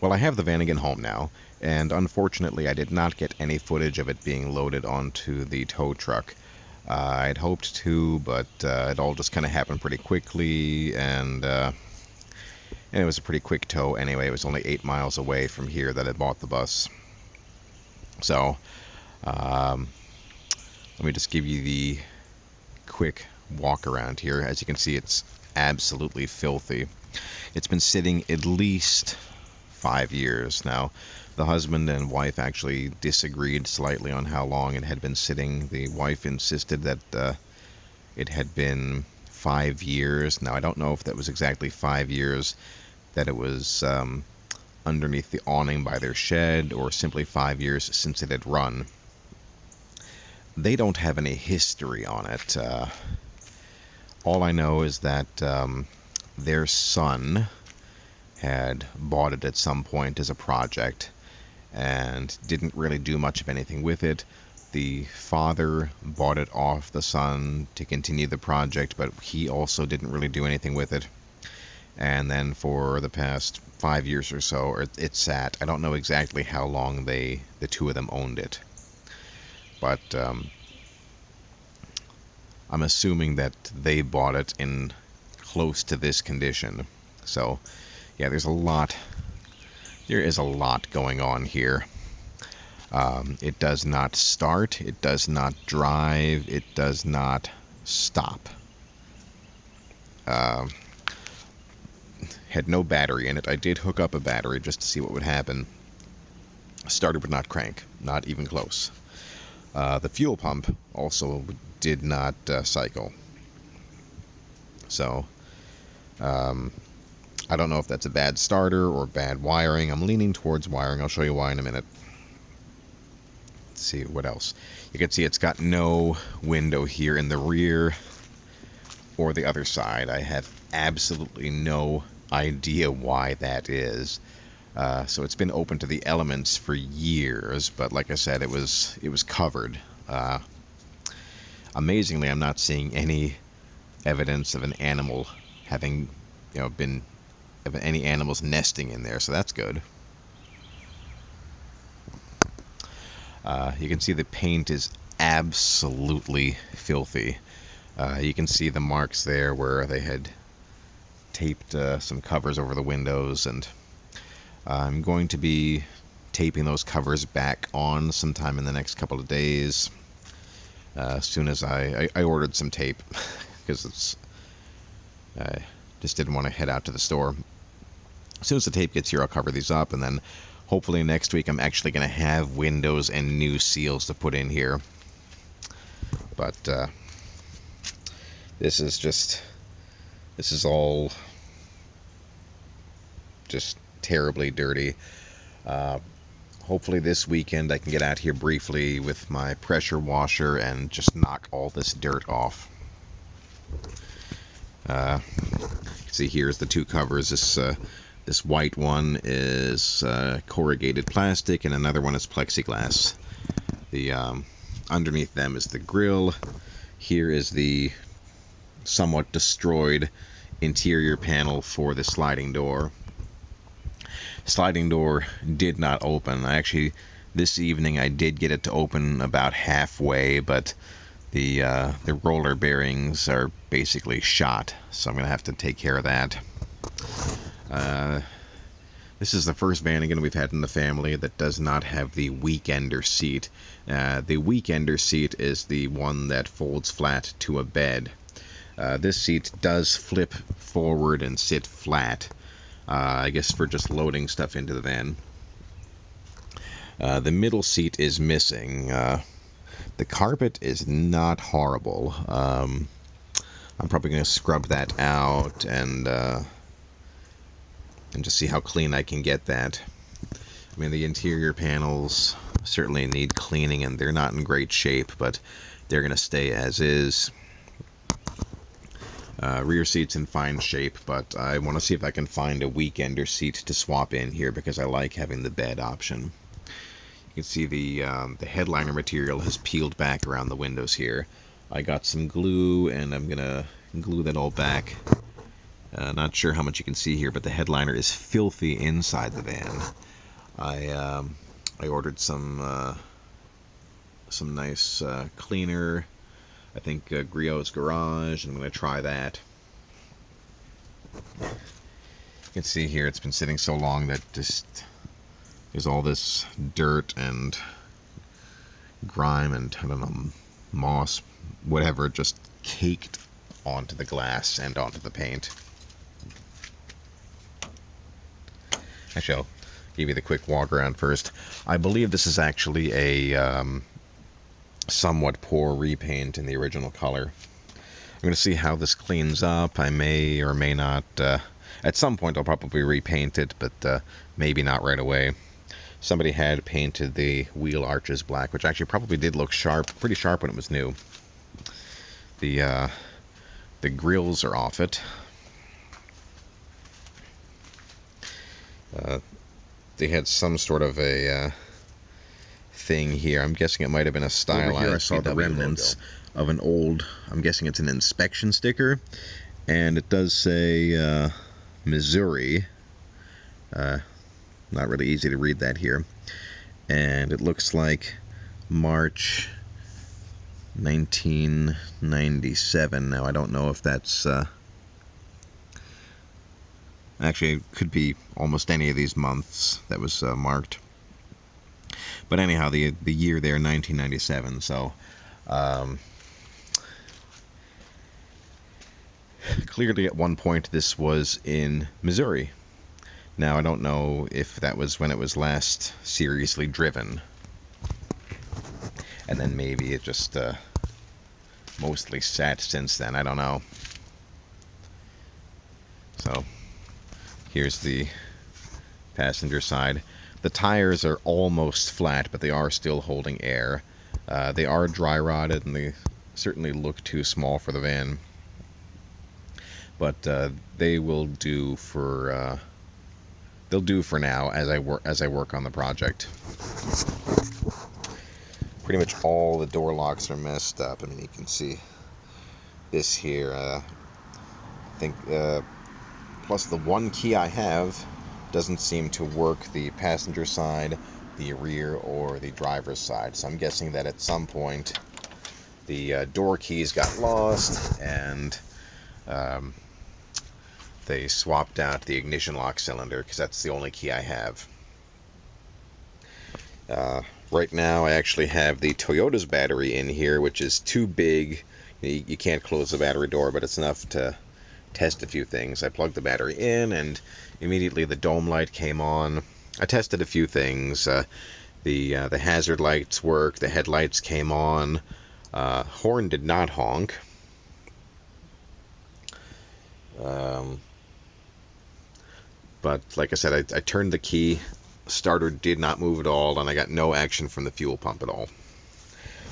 Well, I have the Vanagon home now, and unfortunately I did not get any footage of it being loaded onto the tow truck. I'd hoped to, but it all just kind of happened pretty quickly, and it was a pretty quick tow anyway. It was only 8 miles away from here that I bought the bus. So, let me just give you the quick walk around here. As you can see, it's absolutely filthy. It's been sitting at least 5 years now. The husband and wife actually disagreed slightly on how long it had been sitting. The wife insisted that it had been 5 years. Now, I don't know if that was exactly 5 years, that it was underneath the awning by their shed, or simply 5 years since it had run. They don't have any history on it. All I know is that their son had bought it at some point as a project and didn't really do much of anything with it. The father bought it off the son to continue the project, but he also didn't really do anything with it. And then for the past 5 years or so, it sat. I don't know exactly how long the two of them owned it, but I'm assuming that they bought it in close to this condition. So yeah, there is a lot going on here. It does not start, it does not drive, it does not stop. Had no battery in it. I did hook up a battery just to see what would happen. Started but not crank, not even close. The fuel pump also did not cycle. So I don't know if that's a bad starter or bad wiring. I'm leaning towards wiring. I'll show you why in a minute. Let's see what else. You can see it's got no window here in the rear or the other side. I have absolutely no idea why that is. So it's been open to the elements for years, but like I said, it was covered. Amazingly, I'm not seeing any evidence of an animal having, been of any animals nesting in there, so that's good. You can see the paint is absolutely filthy. You can see the marks there where they had taped some covers over the windows, and I'm going to be taping those covers back on sometime in the next couple of days. As soon as I ordered some tape, because I just didn't want to head out to the store. As soon as the tape gets here, I'll cover these up, and then hopefully next week I'm actually going to have windows and new seals to put in here. But this is all just terribly dirty. Hopefully this weekend I can get out here briefly with my pressure washer and just knock all this dirt off. See, here's the two covers. This white one is corrugated plastic, and another one is plexiglass. The underneath them is the grill. Here is the somewhat destroyed interior panel for the sliding door. Sliding door did not open. This evening I did get it to open about halfway, but the roller bearings are basically shot, so I'm going to have to take care of that. This is the first Vanagon we've had in the family that does not have the weekender seat. The weekender seat is the one that folds flat to a bed. This seat does flip forward and sit flat, I guess for just loading stuff into the van. The middle seat is missing. The carpet is not horrible. I'm probably going to scrub that out and just see how clean I can get that. I mean, the interior panels certainly need cleaning, and they're not in great shape, but they're going to stay as is. Rear seat's in fine shape, but I want to see if I can find a weekender seat to swap in here, because I like having the bed option. You can see the headliner material has peeled back around the windows here. I got some glue, and I'm going to glue that all back Not sure how much you can see here, but the headliner is filthy inside the van. I ordered some nice cleaner. I think Griot's Garage, and I'm going to try that. You can see here it's been sitting so long that just there's all this dirt and grime and, I don't know, moss, whatever, just caked onto the glass and onto the paint. Actually, I'll give you the quick walk around first. I believe this is actually a somewhat poor repaint in the original color. I'm going to see how this cleans up. I may or may not. At some point I'll probably repaint it, but maybe not right away. Somebody had painted the wheel arches black, which actually probably did look sharp, pretty sharp when it was new. The grills are off it. They had some sort of a thing here. I'm guessing it might have been a stylized. Over here I saw the remnants of an old, I'm guessing it's an inspection sticker, and it does say Missouri. Not really easy to read that here. And it looks like March 1997. Now I don't know if that's actually it could be almost any of these months that was marked. But anyhow, the year there, 1997. So clearly at one point this was in Missouri. Now I don't know if that was when it was last seriously driven, and then maybe it just mostly sat since then. I don't know. So here's the passenger side. The tires are almost flat, but they are still holding air. They are dry rotted, and they certainly look too small for the van. But they will do for they'll do for now as I work on the project. Pretty much all the door locks are messed up. I mean, you can see this here. I think plus the one key I have doesn't seem to work the passenger side, the rear, or the driver's side. So I'm guessing that at some point the door keys got lost and they swapped out the ignition lock cylinder, because that's the only key I have. Right now I actually have the Toyota's battery in here, which is too big. You can't close the battery door, but it's enough to test a few things. I plugged the battery in and immediately the dome light came on. I tested a few things. The hazard lights work, the headlights came on, horn did not honk. But like I said, I turned the key, starter did not move at all, and I got no action from the fuel pump at all.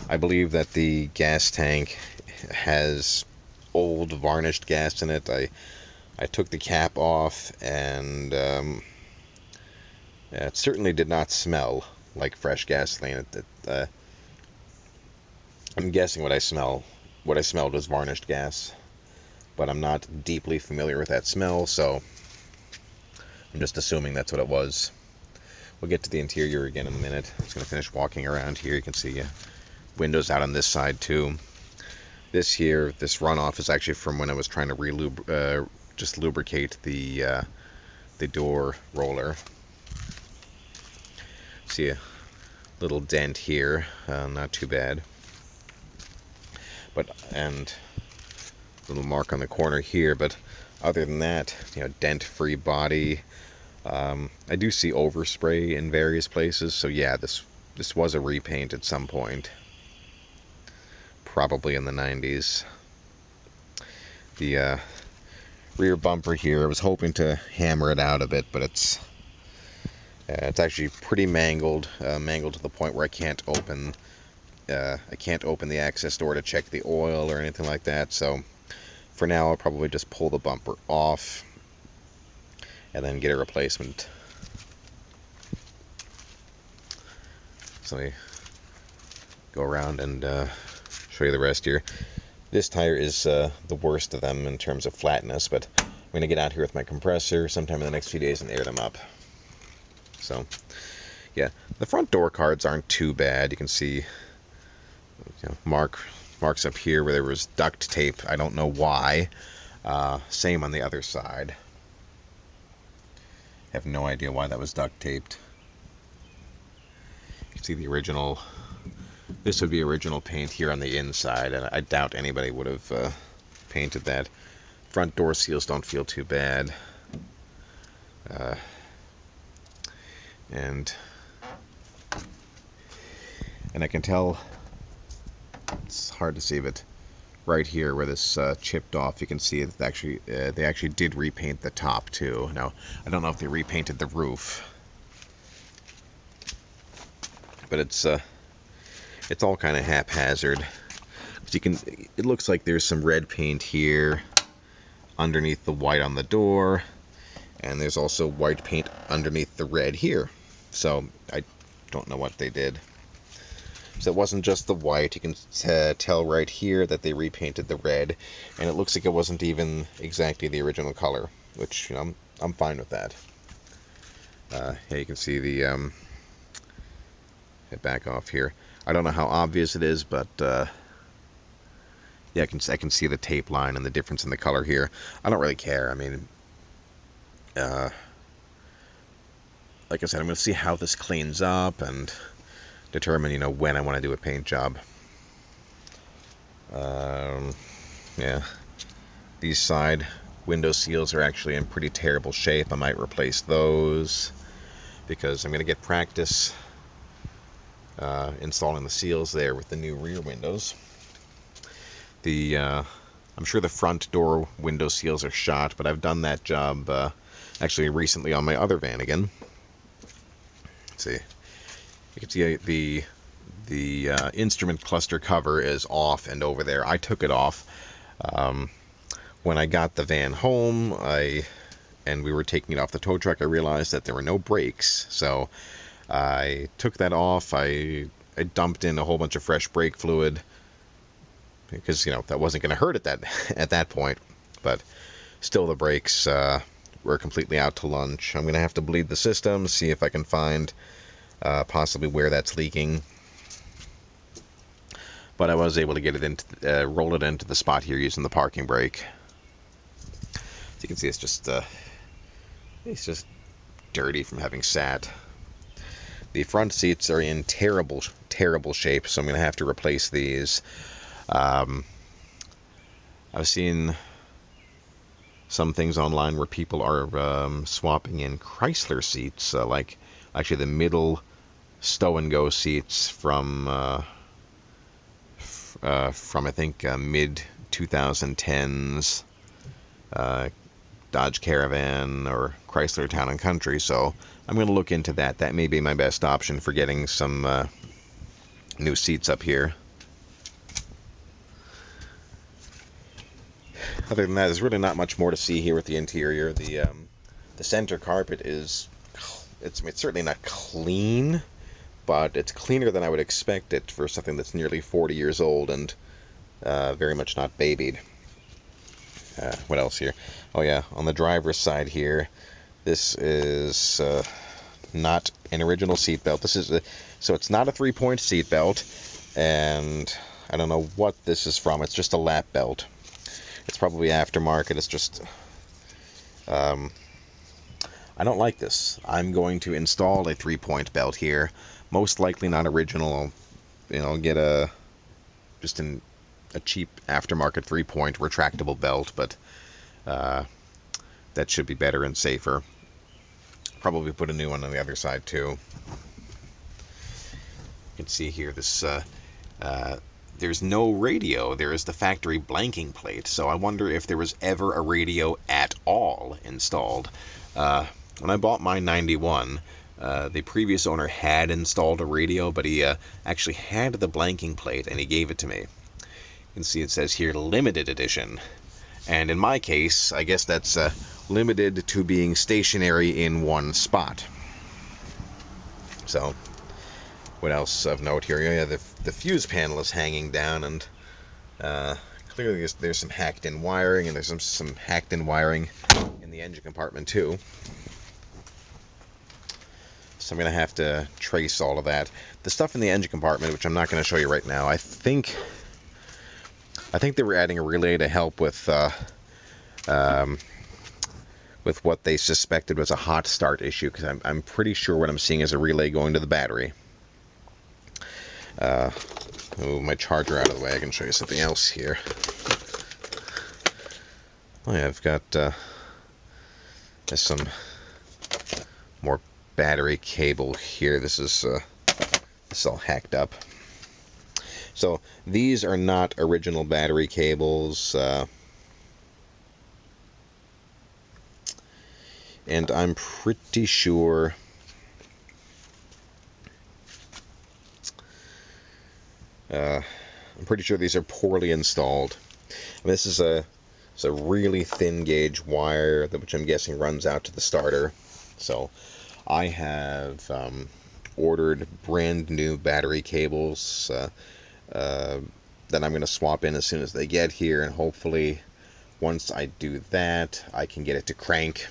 I believe that the gas tank has old varnished gas in it. I took the cap off, and it certainly did not smell like fresh gasoline. I'm guessing what I smelled was varnished gas, but I'm not deeply familiar with that smell, so I'm just assuming that's what it was. We'll get to the interior again in a minute. I'm just going to finish walking around here. You can see windows out on this side too. This runoff is actually from when I was trying to just lubricate the door roller. See a little dent here, not too bad. And a little mark on the corner here, but other than that, dent-free body. I do see overspray in various places, so yeah, this was a repaint at some point, probably in the 90s. The rear bumper here, I was hoping to hammer it out a bit, but it's actually pretty mangled to the point where I can't open the access door to check the oil or anything like that. So for now, I'll probably just pull the bumper off and then get a replacement. So let me go around and show you the rest here. This tire is the worst of them in terms of flatness, but going to get out here with my compressor sometime in the next few days and air them up. So, yeah, the front door cards aren't too bad. You can see, you know, marks up here where there was duct tape. I don't know why. Same on the other side. Have no idea why that was duct taped. You can see the original. This would be original paint here on the inside, and I doubt anybody would have painted that. Front door seals don't feel too bad. And I can tell, it's hard to see, but right here where this chipped off, you can see that actually they actually did repaint the top too. Now, I don't know if they repainted the roof, but it's all kind of haphazard. It looks like there's some red paint here underneath the white on the door, and there's also white paint underneath the red here. So I don't know what they did. So it wasn't just the white. You can tell right here that they repainted the red, and it looks like it wasn't even exactly the original color, which, you know, I'm fine with that. Here you can see the back off here. I don't know how obvious it is, but yeah, I can see the tape line and the difference in the color here. I don't really care. I mean, like I said, I'm going to see how this cleans up and determine, you know, when I want to do a paint job. Yeah, these side window seals are actually in pretty terrible shape. I might replace those because I'm going to get practice installing the seals there with the new rear windows. I'm sure the front door window seals are shot, but I've done that job actually recently on my other Vanagon. Let's see, you can see the instrument cluster cover is off and over there. I took it off when I got the van home. And we were taking it off the tow truck. I realized that there were no brakes, so I took that off. I dumped in a whole bunch of fresh brake fluid, because, you know, that wasn't going to hurt at that point, but still the brakes were completely out to lunch. I'm going to have to bleed the system, see if I can find possibly where that's leaking. But I was able to get it into roll it into the spot here using the parking brake. As you can see, it's just dirty from having sat. The front seats are in terrible shape, so I'm going to have to replace these. I've seen some things online where people are swapping in Chrysler seats, like actually the middle stow and go seats from I think mid 2010s Dodge Caravan or Chrysler Town and Country. So I'm going to look into that. That may be my best option for getting some new seats up here. Other than that, there's really not much more to see here with the interior. The center carpet it's certainly not clean, but it's cleaner than I would expect it for something that's nearly 40 years old and very much not babied. What else here? Oh yeah, on the driver's side here, this is not an original seatbelt. So it's not a 3-point seatbelt, and I don't know what this is from. It's just a lap belt. It's probably aftermarket. It's just, I don't like this. I'm going to install a 3-point belt here. Most likely not original. You know, get a cheap aftermarket 3-point retractable belt, but that should be better and safer. Probably put a new one on the other side too. You can see here this. There's no radio. There is the factory blanking plate. So I wonder if there was ever a radio at all installed. When I bought my 91, the previous owner had installed a radio, but he actually had the blanking plate, and he gave it to me. You can see it says here limited edition. And in my case, I guess that's limited to being stationary in one spot. So, what else of note here? Yeah, the fuse panel is hanging down, and a clearly there's some hacked in wiring, and there's some hacked in wiring in the engine compartment too. So I'm going to have to trace all of that. The stuff in the engine compartment, which I'm not going to show you right now, I think they were adding a relay to help with what they suspected was a hot start issue, because I'm pretty sure what I'm seeing is a relay going to the battery. Move my charger out of the way. I can show you something else here. Oh yeah, I've got there's some more battery cable here. This is all hacked up. So these are not original battery cables, and I'm pretty sure these are poorly installed. And this is a really thin gauge wire which I'm guessing runs out to the starter. So I have ordered brand new battery cables that I'm going to swap in as soon as they get here, and hopefully once I do that I can get it to crank.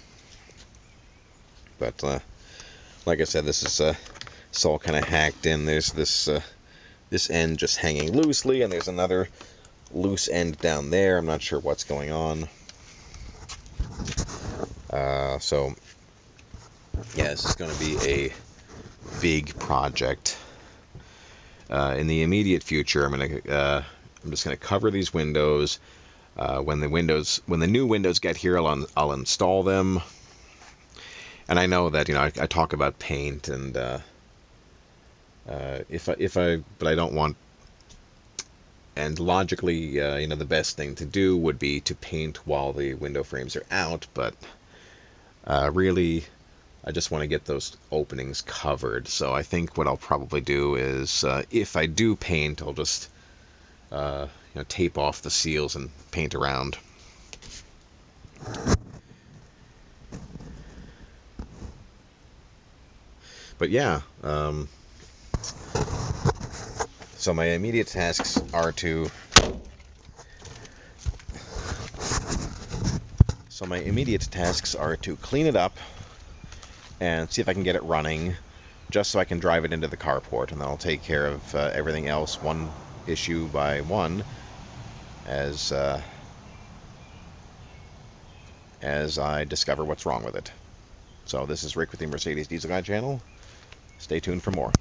But like I said, this is it's all kind of hacked in. There's this end just hanging loosely, and there's another loose end down there. I'm not sure what's going on. So yeah, this is going to be a big project. In the immediate future, I'm just going to cover these windows. When the new windows get here, I'll install them. And I know that I talk about paint, and but I don't want. And logically, the best thing to do would be to paint while the window frames are out. But really, I just want to get those openings covered. So I think what I'll probably do is, if I do paint, I'll just tape off the seals and paint around. But yeah, so my immediate tasks are to clean it up and see if I can get it running, just so I can drive it into the carport, and then I'll take care of everything else one issue by one as I discover what's wrong with it. So this is Rick with the Mercedes Diesel Guy channel. Stay tuned for more.